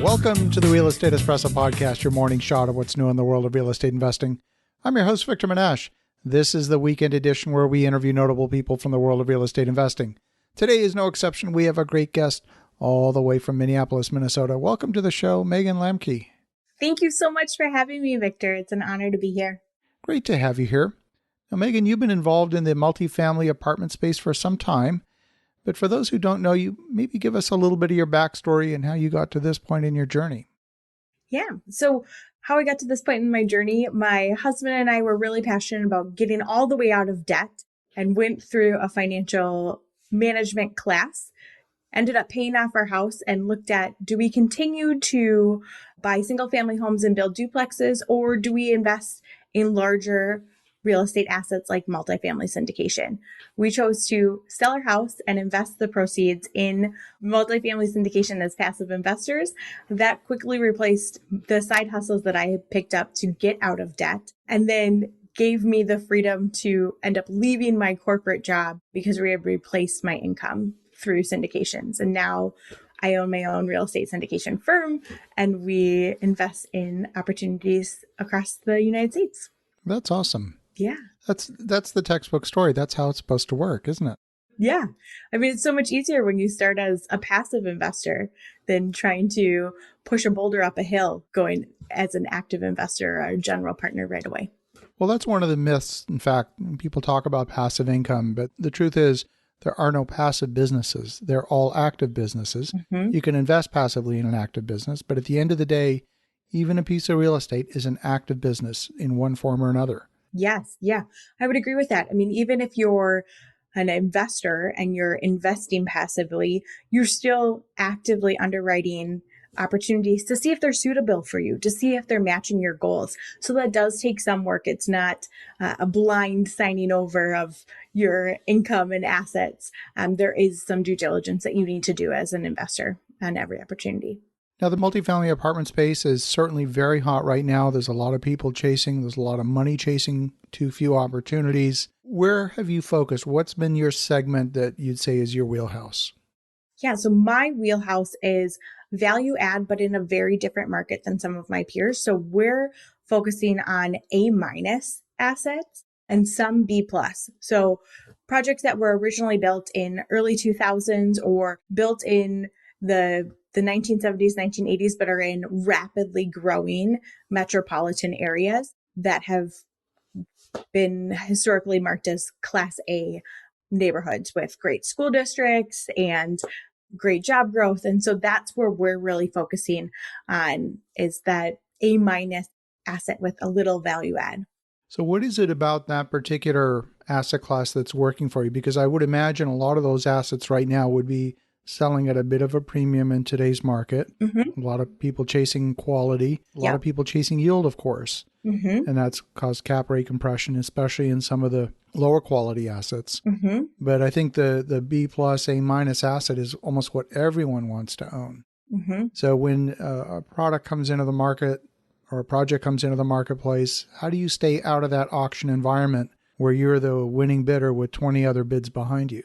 Welcome to the Real Estate Espresso Podcast, your morning shot of what's new in the world of real estate investing. I'm your host, Victor Menashe. This is the weekend edition where we interview notable people from the world of real estate investing. Today is no exception. We have a great guest all the way from Minneapolis, Minnesota. Welcome to the show, Megan Lamke. Thank you so much for having me, Victor. It's an honor to be here. Great to have you here. Now, Megan, you've been involved in the multifamily apartment space for some time. But for those who don't know you, maybe give us a little bit of your backstory and how you got to this point in your journey. Yeah. So how I got to this point in my journey, my husband and I were really passionate about getting all the way out of debt and went through a financial management class, ended up paying off our house and looked at, do we continue to buy single family homes and build duplexes, or do we invest in larger real estate assets like multifamily syndication? We chose to sell our house and invest the proceeds in multifamily syndication as passive investors. That quickly replaced the side hustles that I had picked up to get out of debt, and then gave me the freedom to end up leaving my corporate job because we had replaced my income through syndications. And now I own my own real estate syndication firm, and we invest in opportunities across the United States. That's awesome. Yeah. That's the textbook story. That's how it's supposed to work, isn't it? Yeah. I mean, it's so much easier when you start as a passive investor than trying to push a boulder up a hill going as an active investor or a general partner right away. Well, that's one of the myths. In fact, people talk about passive income, but the truth is there are no passive businesses. They're all active businesses. Mm-hmm. You can invest passively in an active business, but at the end of the day, even a piece of real estate is an active business in one form or another. Yes. Yeah. I would agree with that. I mean, even if you're an investor and you're investing passively, you're still actively underwriting opportunities to see if they're suitable for you, to see if they're matching your goals. So that does take some work. It's not a blind signing over of your income and assets. There is some due diligence that you need to do as an investor on every opportunity. Now, the multifamily apartment space is certainly very hot right now. There's a lot of people chasing. There's a lot of money chasing too few opportunities. Where have you focused? What's been your segment that you'd say is your wheelhouse? Yeah, so my wheelhouse is value add, but in a very different market than some of my peers. So we're focusing on A- assets and some B+. So projects that were originally built in early 2000s or built in the 1970s, 1980s, but are in rapidly growing metropolitan areas that have been historically marked as Class A neighborhoods with great school districts and great job growth. And so that's where we're really focusing on, is that A- asset with a little value add. So what is it about that particular asset class that's working for you? Because I would imagine a lot of those assets right now would be selling at a bit of a premium in today's market. Mm-hmm. A lot of people chasing quality, a lot of people chasing yield, of course. Mm-hmm. And that's caused cap rate compression, especially in some of the lower quality assets. Mm-hmm. But I think the B+, A- asset is almost what everyone wants to own. Mm-hmm. So when a product comes into the market or a project comes into the marketplace, how do you stay out of that auction environment where you're the winning bidder with 20 other bids behind you?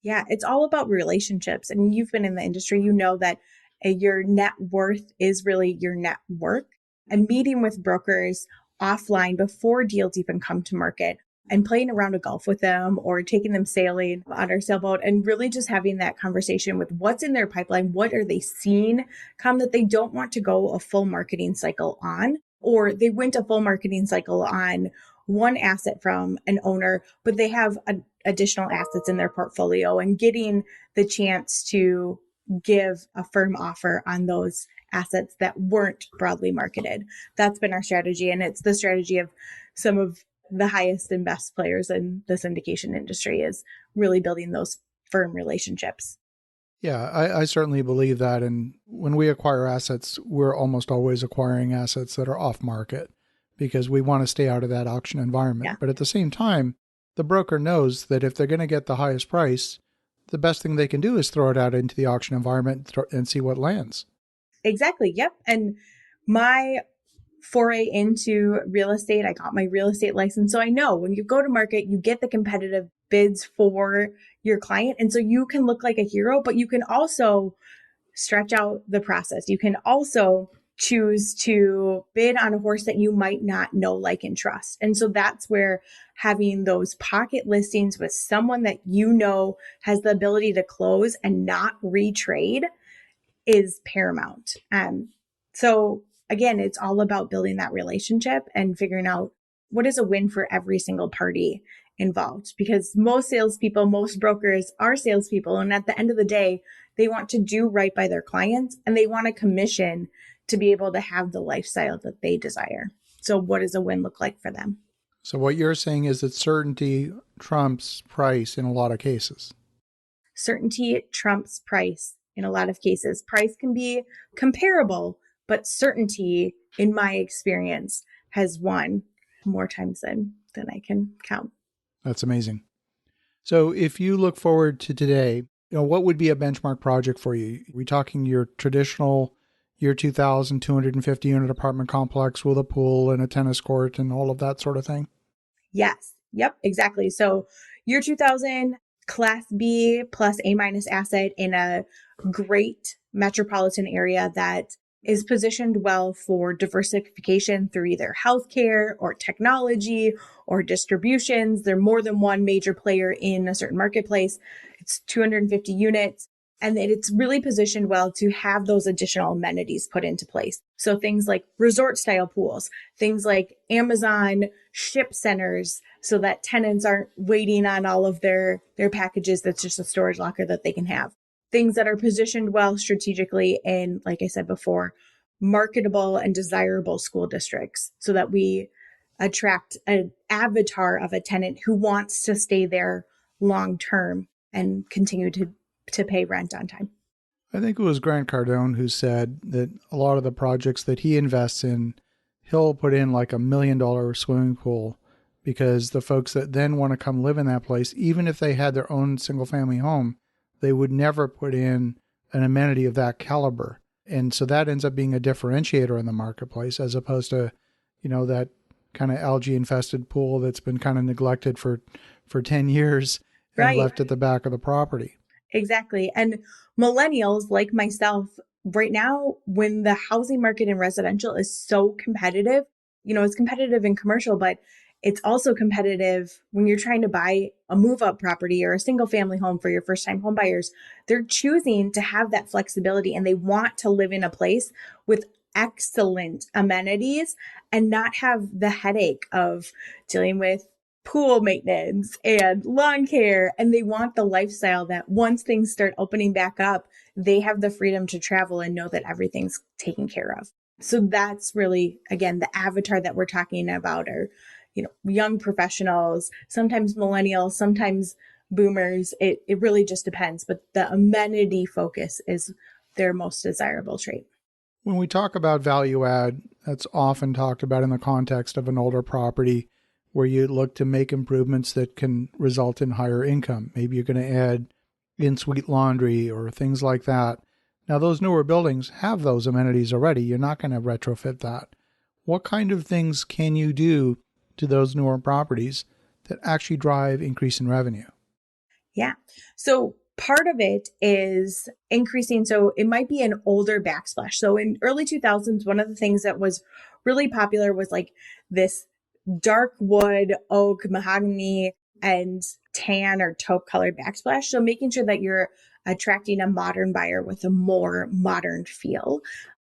Yeah, it's all about relationships. And you've been in the industry, you know that your net worth is really your net worth. And meeting with brokers offline before deals even come to market and playing a round of golf with them or taking them sailing on our sailboat and really just having that conversation with what's in their pipeline, what are they seeing come that they don't want to go a full marketing cycle on, or they went a full marketing cycle on one asset from an owner, but they have additional assets in their portfolio, and getting the chance to give a firm offer on those assets that weren't broadly marketed. That's been our strategy. And it's the strategy of some of the highest and best players in the syndication industry, is really building those firm relationships. Yeah, I certainly believe that. And when we acquire assets, we're almost always acquiring assets that are off market because we want to stay out of that auction environment. Yeah. But at the same time, the broker knows that if they're going to get the highest price, the best thing they can do is throw it out into the auction environment and see what lands. Exactly. Yep. And my foray into real estate, I got my real estate license. So I know when you go to market, you get the competitive bids for your client. And so you can look like a hero, but you can also stretch out the process. You can also choose to bid on a horse that you might not know, like, and trust. And so that's where having those pocket listings with someone that you know has the ability to close and not retrade is paramount. So again, it's all about building that relationship and figuring out what is a win for every single party involved, because most salespeople, most brokers are salespeople. And at the end of the day, they want to do right by their clients and they want a commission to be able to have the lifestyle that they desire. So what does a win look like for them? So what you're saying is that certainty trumps price in a lot of cases. Certainty trumps price in a lot of cases. Price can be comparable, but certainty, in my experience, has won more times than I can count. That's amazing. So if you look forward to today, what would be a benchmark project for you? Are we talking your traditional year 2000, 250 unit apartment complex with a pool and a tennis court and all of that sort of thing? Yes. Yep, exactly. So year 2000, Class B plus A minus asset in a great metropolitan area that is positioned well for diversification through either healthcare or technology or distributions. They're more than one major player in a certain marketplace. It's 250 units. And it's really positioned well to have those additional amenities put into place. So things like resort style pools, things like Amazon ship centers, so that tenants aren't waiting on all of their packages. That's just a storage locker that they can have. Things that are positioned well strategically in, like I said before, marketable and desirable school districts, so that we attract an avatar of a tenant who wants to stay there long term and continue to pay rent on time. I think it was Grant Cardone who said that a lot of the projects that he invests in, he'll put in like $1 million swimming pool, because the folks that then want to come live in that place, even if they had their own single family home, they would never put in an amenity of that caliber. And so that ends up being a differentiator in the marketplace, as opposed to, that kind of algae infested pool that's been kind of neglected for 10 years and left at the back of the property. Exactly. And millennials like myself right now, when the housing market in residential is so competitive, it's competitive in commercial, but it's also competitive when you're trying to buy a move up property or a single family home for your first time home buyers. They're choosing to have that flexibility and they want to live in a place with excellent amenities and not have the headache of dealing with pool maintenance and lawn care. And they want the lifestyle that once things start opening back up, they have the freedom to travel and know that everything's taken care of. So that's really, again, the avatar that we're talking about are, young professionals, sometimes millennials, sometimes boomers. It really just depends. But the amenity focus is their most desirable trait. When we talk about value add, that's often talked about in the context of an older property where you look to make improvements that can result in higher income. Maybe you're going to add in-suite laundry or things like that. Now, those newer buildings have those amenities already. You're not going to retrofit that. What kind of things can you do to those newer properties that actually drive increase in revenue? Yeah. So part of it is increasing. So it might be an older backsplash. So in early 2000s, one of the things that was really popular was like this dark wood, oak, mahogany, and tan or taupe colored backsplash. So making sure that you're attracting a modern buyer with a more modern feel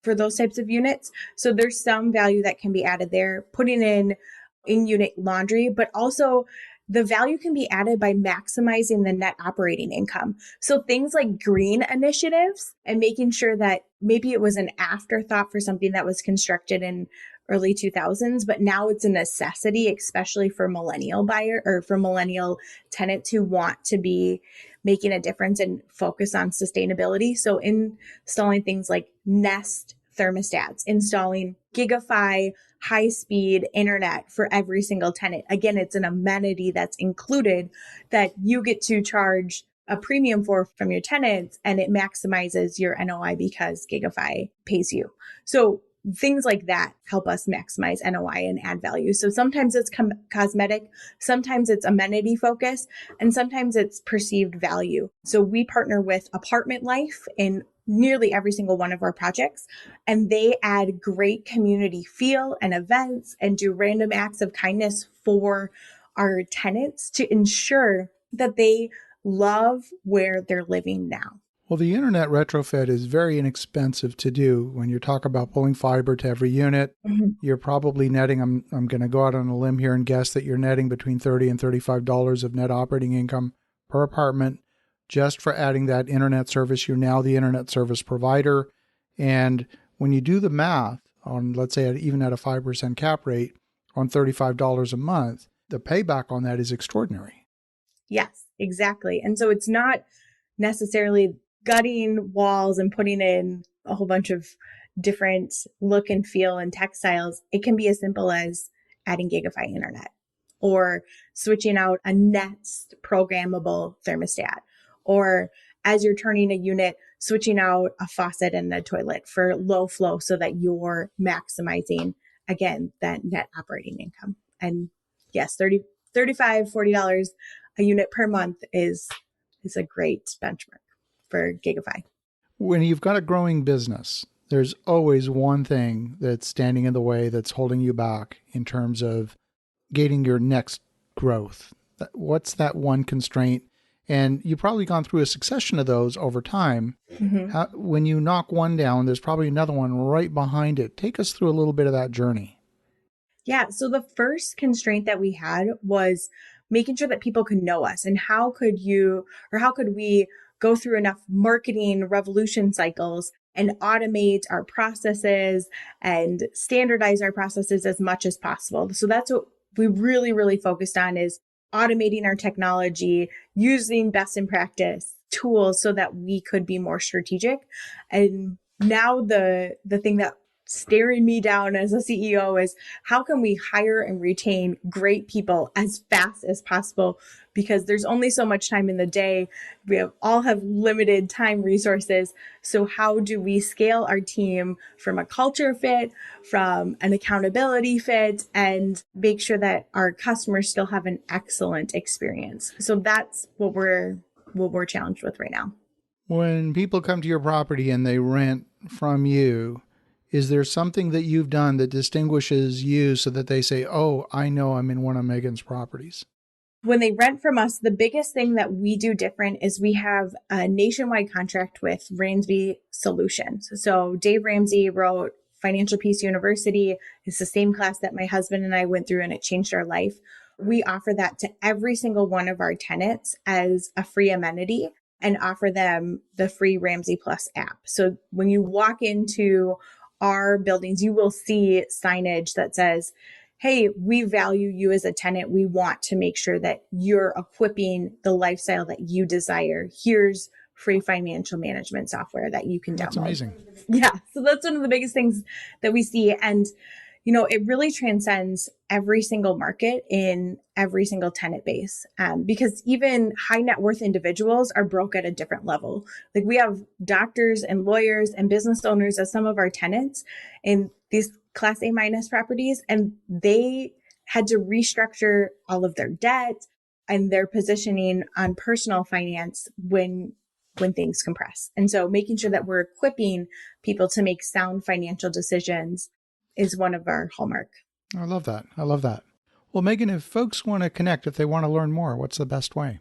for those types of units. So there's some value that can be added there, putting in unit laundry, but also the value can be added by maximizing the net operating income. So things like green initiatives and making sure that maybe it was an afterthought for something that was constructed in early 2000s, but now it's a necessity, especially for millennial buyer or for millennial tenants who want to be making a difference and focus on sustainability. So installing things like Nest thermostats, installing Gigafy high-speed internet for every single tenant. Again, it's an amenity that's included that you get to charge a premium for from your tenants, and it maximizes your NOI because Gigafy pays you. So things like that help us maximize NOI and add value. So sometimes it's cosmetic, sometimes it's amenity focused, and sometimes it's perceived value. So we partner with Apartment Life in nearly every single one of our projects. And they add great community feel and events and do random acts of kindness for our tenants to ensure that they love where they're living now. Well, the internet retrofit is very inexpensive to do. When you talk about pulling fiber to every unit, you're probably netting, I'm going to go out on a limb here and guess that you're netting between $30 and $35 of net operating income per apartment just for adding that internet service. You're now the internet service provider. And when you do the math on, let's say, even at a 5% cap rate on $35 a month, the payback on that is extraordinary. Yes, exactly. And so it's not necessarily gutting walls and putting in a whole bunch of different look and feel and textiles. It can be as simple as adding Gigafy internet or switching out a Nest programmable thermostat, or as you're turning a unit, switching out a faucet and a toilet for low flow so that you're maximizing, again, that net operating income. And yes, $35, $40 a unit per month is a great benchmark for Gigafy. When you've got a growing business, there's always one thing that's standing in the way, that's holding you back in terms of gaining your next growth. What's that one constraint? And you've probably gone through a succession of those over time. When you knock one down, there's probably another one right behind it. Take us through a little bit of that journey. Yeah. So the first constraint that we had was making sure that people could know us. And how could we go through enough marketing revolution cycles and automate our processes and standardize our processes as much as possible. So that's what we really, really focused on, is automating our technology, using best in practice tools so that we could be more strategic. And now the thing that staring me down as a CEO is, how can we hire and retain great people as fast as possible? Because there's only so much time in the day. We all have limited time resources. So how do we scale our team from a culture fit, from an accountability fit, and make sure that our customers still have an excellent experience? So that's what we're challenged with right now. When people come to your property and they rent from you, is there something that you've done that distinguishes you so that they say, oh, I know I'm in one of Megan's properties? When they rent from us, the biggest thing that we do different is we have a nationwide contract with Ramsey Solutions. So Dave Ramsey wrote Financial Peace University. It's the same class that my husband and I went through, and it changed our life. We offer that to every single one of our tenants as a free amenity, and offer them the free Ramsey Plus app. So when you walk into our buildings, you will see signage that says, hey, we value you as a tenant. We want to make sure that you're equipping the lifestyle that you desire. Here's free financial management software that you can download. That's amazing. Yeah. So that's one of the biggest things that we see. And it really transcends every single market in every single tenant base, because even high net worth individuals are broke at a different level. Like, we have doctors and lawyers and business owners as some of our tenants in these Class A minus properties, and they had to restructure all of their debt and their positioning on personal finance when things compress. And so making sure that we're equipping people to make sound financial decisions is one of our hallmark. I love that. Well, Megan, if folks want to connect, if they want to learn more, what's the best way?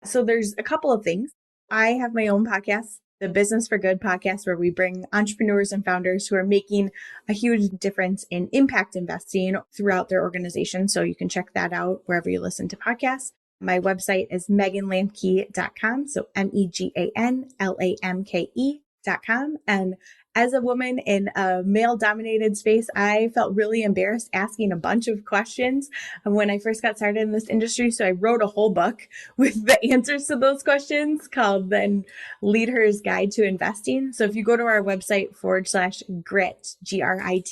So there's a couple of things. I have my own podcast, the Business for Good podcast, where we bring entrepreneurs and founders who are making a huge difference in impact investing throughout their organization. So you can check that out wherever you listen to podcasts. My website is meganlamke.com. So MEGANLAMKE.com. And as a woman in a male-dominated space, I felt really embarrassed asking a bunch of questions when I first got started in this industry. So I wrote a whole book with the answers to those questions called The Leader's Guide to Investing. So if you go to our website /grit, GRIT,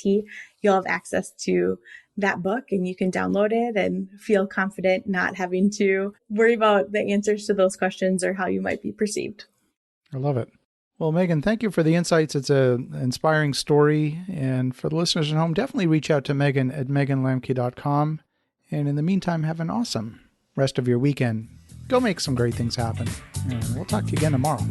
you'll have access to that book, and you can download it and feel confident not having to worry about the answers to those questions or how you might be perceived. I love it. Well, Megan, thank you for the insights. It's an inspiring story. And for the listeners at home, definitely reach out to Megan at meganlamke.com. And in the meantime, have an awesome rest of your weekend. Go make some great things happen. And we'll talk to you again tomorrow.